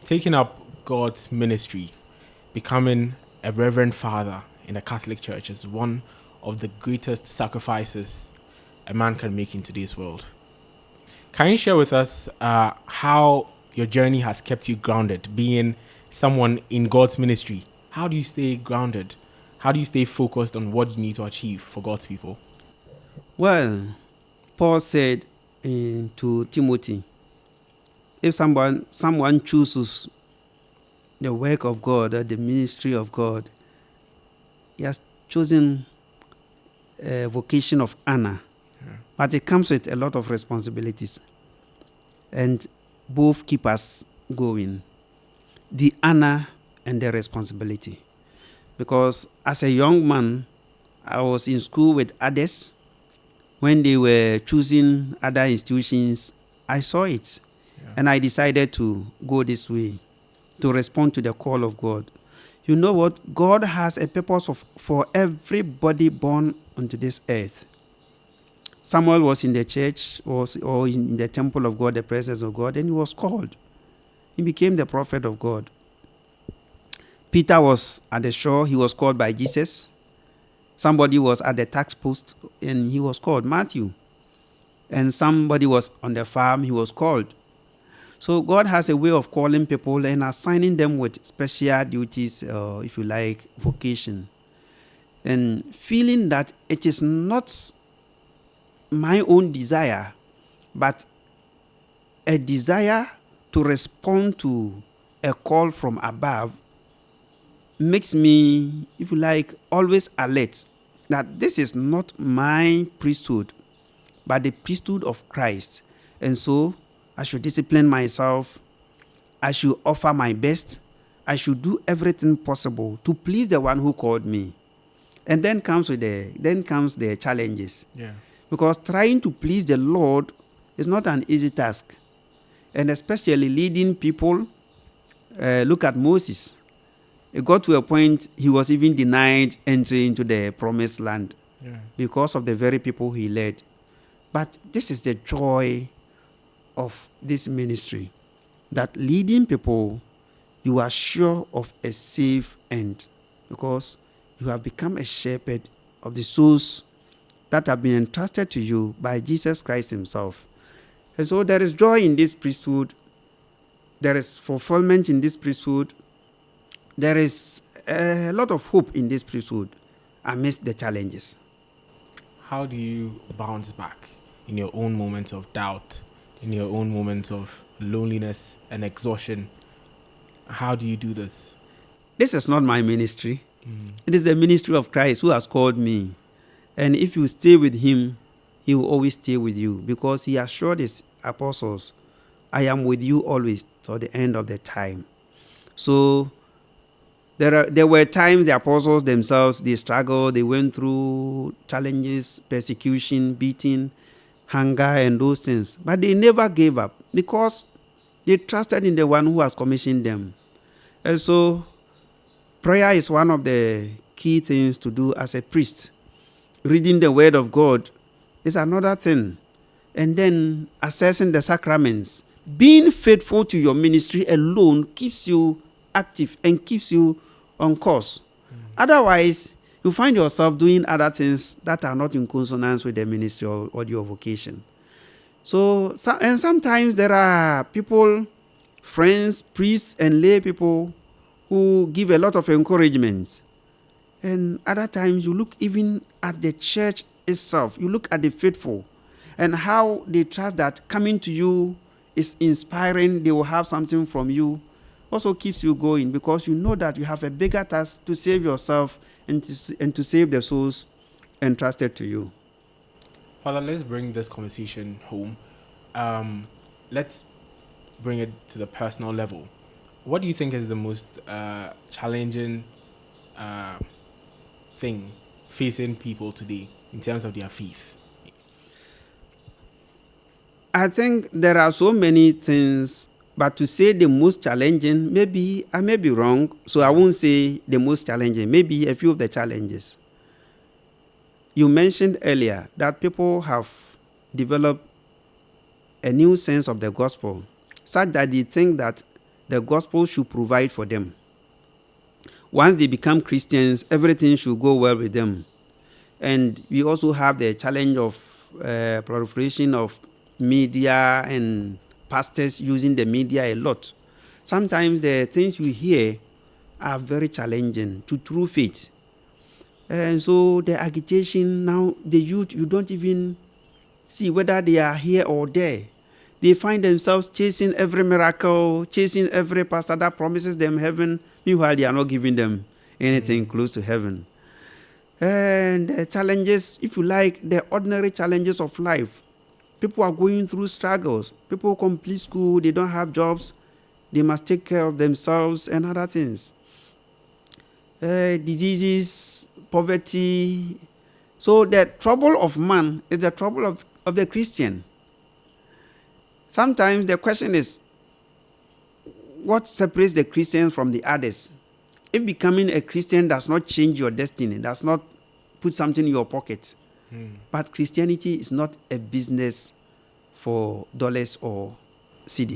Taking up God's ministry, becoming a reverend father in the Catholic Church is one of the greatest sacrifices a man can make in today's world. Can you share with us how your journey has kept you grounded, being someone in God's ministry? How do you stay grounded? How do you stay focused on what you need to achieve for God's people? Well, Paul said to Timothy, if someone chooses the work of God or the ministry of God, he has chosen a vocation of honor. Yeah. But it comes with a lot of responsibilities. And both keep us going. The honor and the responsibility. Because as a young man, I was in school with others. When they were choosing other institutions, I saw it. Yeah. And I decided to go this way, to respond to the call of God. You know what? God has a purpose for everybody born onto this earth. Samuel was in the church or in the temple of God, the presence of God, and he was called. He became the prophet of God. Peter was at the shore. He was called by Jesus. Somebody was at the tax post, and he was called. Matthew. And somebody was on the farm. He was called. So God has a way of calling people and assigning them with special duties, if you like, vocation. And feeling that it is not my own desire, but a desire to respond to a call from above makes me, if you like, always alert that this is not my priesthood, but the priesthood of Christ. And so I should discipline myself. I should offer my best. I should do everything possible to please the one who called me. And then comes the challenges. Yeah. Because trying to please the Lord is not an easy task. And especially leading people. Look at Moses. It got to a point he was even denied entry into the promised land because of the very people he led. But this is the joy of this ministry, that leading people, you are sure of a safe end because you have become a shepherd of the souls that have been entrusted to you by Jesus Christ himself. And so there is joy in this priesthood. There is fulfillment in this priesthood. There is a lot of hope in this priesthood amidst the challenges. How do you bounce back in your own moments of doubt, in your own moments of loneliness and exhaustion? How do you do this? This is not my ministry. It is the ministry of Christ who has called me. And if you stay with him, he will always stay with you because he assured his apostles, I am with you always till the end of the time. So there were times the apostles themselves, they struggled, they went through challenges, persecution, beating, hunger, and those things. But they never gave up because they trusted in the one who has commissioned them. And so prayer is one of the key things to do as a priest. Reading the word of God is another thing. And then assessing the sacraments. Being faithful to your ministry alone keeps you active and keeps you on course. Otherwise, you find yourself doing other things that are not in consonance with the ministry or your vocation. And sometimes there are people, friends, priests, and lay people who give a lot of encouragement. And other times you look even at the church itself. You look at the faithful and how they trust that coming to you is inspiring. They will have something from you. Also keeps you going because you know that you have a bigger task to save yourself and to save the souls entrusted to you. Father, let's bring this conversation home. Let's bring it to the personal level. What do you think is the most challenging thing facing people today in terms of their faith? I think there are so many things, but to say the most challenging, maybe I may be wrong, so I won't say the most challenging, maybe a few of the challenges. You mentioned earlier that people have developed a new sense of the gospel, such that they think that the gospel should provide for them. Once they become Christians, everything should go well with them. And we also have the challenge of proliferation of media and pastors using the media a lot. Sometimes the things we hear are very challenging to true faith. And so the agitation now, the youth, you don't even see whether they are here or there. They find themselves chasing every miracle, chasing every pastor that promises them heaven. Meanwhile, they are not giving them anything close to heaven. And the challenges, if you like, the ordinary challenges of life. People are going through struggles. People complete school, they don't have jobs. They must take care of themselves and other things. Diseases, poverty. So the trouble of man is the trouble of the Christian. Sometimes the question is, what separates the Christian from the others? If becoming a Christian does not change your destiny, does not put something in your pocket, but Christianity is not a business for dollars or cedis.